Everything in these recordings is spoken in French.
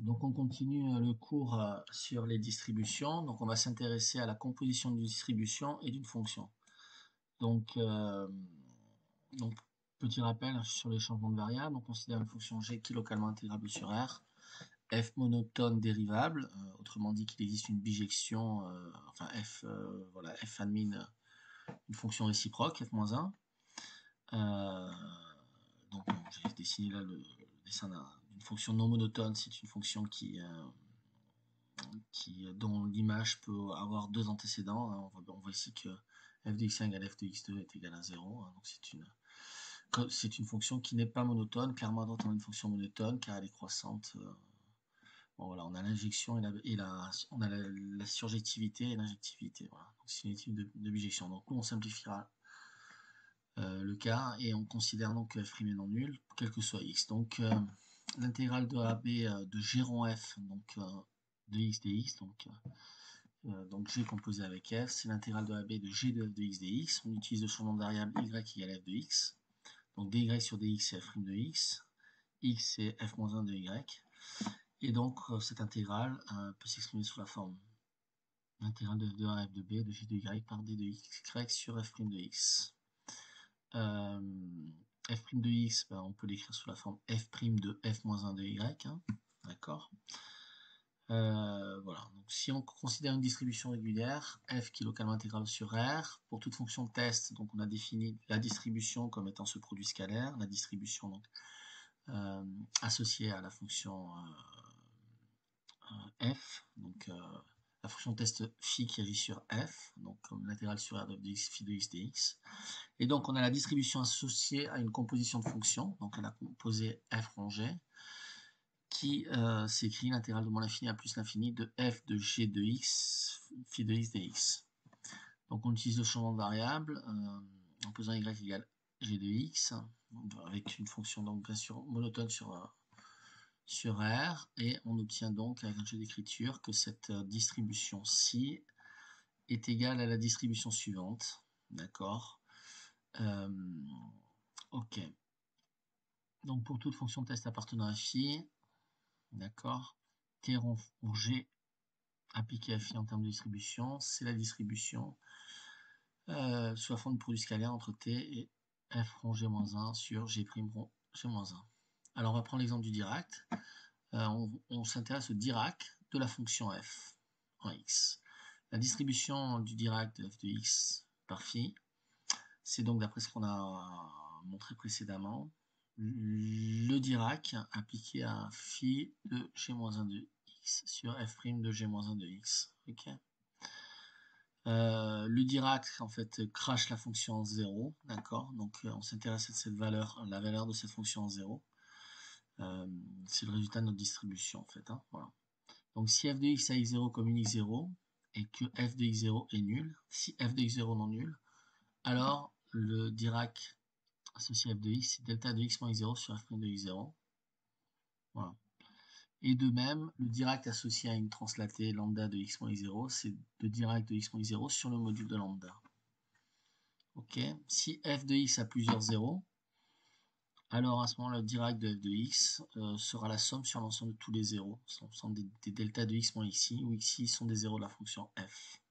Donc on continue le cours sur les distributions. Donc on va s'intéresser à la composition d'une distribution et d'une fonction. Donc, donc petit rappel sur les changements de variables. On considère une fonction g qui est localement intégrable sur R, f monotone dérivable, autrement dit qu'il existe une bijection, enfin f, voilà, f admin une fonction réciproque, f-1. Donc bon, j'ai dessiné là le dessin d'une fonction non monotone. C'est une fonction dont l'image peut avoir deux antécédents. On voit ici que f de x1 égale f de x2 est égal à 0. Donc c'est une fonction qui n'est pas monotone. Clairement, on a une fonction monotone car elle est croissante. Bon, voilà, on a l'injection on a la surjectivité et l'injectivité. Voilà. C'est une étude de bijection. Donc nous, on simplifiera le cas et on considère donc que f' est non nul, quel que soit x. Donc l'intégrale de AB de g rond f, donc de x dx, donc g composé avec f, c'est l'intégrale de AB de g de f de x dx. On utilise le changement de variable y égale f de x. Donc dy sur dx c'est f' de x c'est f-1 de y. Et donc cette intégrale peut s'exprimer sous la forme l'intégrale de f de a f de b de g de y par d de y sur f' de x. F' de x, ben, on peut l'écrire sous la forme f' de f-1 de y, hein, d'accord. Voilà, donc si on considère une distribution régulière, f qui est localement intégrable sur R, pour toute fonction de test, donc on a défini la distribution comme étant ce produit scalaire, la distribution donc associée à la fonction f, donc la fonction test phi qui agit sur f, donc comme l'intégrale sur R de x phi de x dx. Et donc on a la distribution associée à une composition de fonctions, donc on a composé f rongé, qui s'écrit l'intégrale de moins l'infini à plus l'infini de f de g de x phi de x dx. Donc on utilise le changement de variable en posant y égale g de x, avec une fonction donc bien sûr monotone sur R, et on obtient donc avec un jeu d'écriture que cette distribution-ci est égale à la distribution suivante, d'accord. Ok. Donc pour toute fonction de test appartenant à phi, d'accord, T rond G appliqué à phi en termes de distribution, c'est la distribution sous la forme du produit scalaire entre t et f rond g-1 sur g' rond g-1. Alors on va prendre l'exemple du Dirac. On s'intéresse au Dirac de la fonction f en x. La distribution du Dirac de f de x par phi, c'est donc d'après ce qu'on a montré précédemment, le Dirac appliqué à phi de g-1 de x sur f' de g-1 de x. Okay. Le Dirac en fait crache la fonction en 0, d'accord. Donc on s'intéresse à cette valeur, la valeur de cette fonction en 0. C'est le résultat de notre distribution en fait. Hein, voilà. Donc si f de x a x0 comme une x0 et que f de x0 est nul, si f de x0 non nul, alors le Dirac associé à f de x, c'est delta de x moins x0 sur f' de x0. Voilà. Et de même, le Dirac associé à une translatée lambda de x moins x0, c'est le Dirac de x moins x0 sur le module de lambda. Ok. Si f de x a plusieurs zéros, alors à ce moment-là, le Dirac de f de x sera la somme sur l'ensemble de tous les zéros, l'ensemble des deltas de x moins xi, où xi sont des zéros de la fonction f.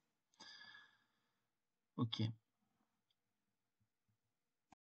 Ok.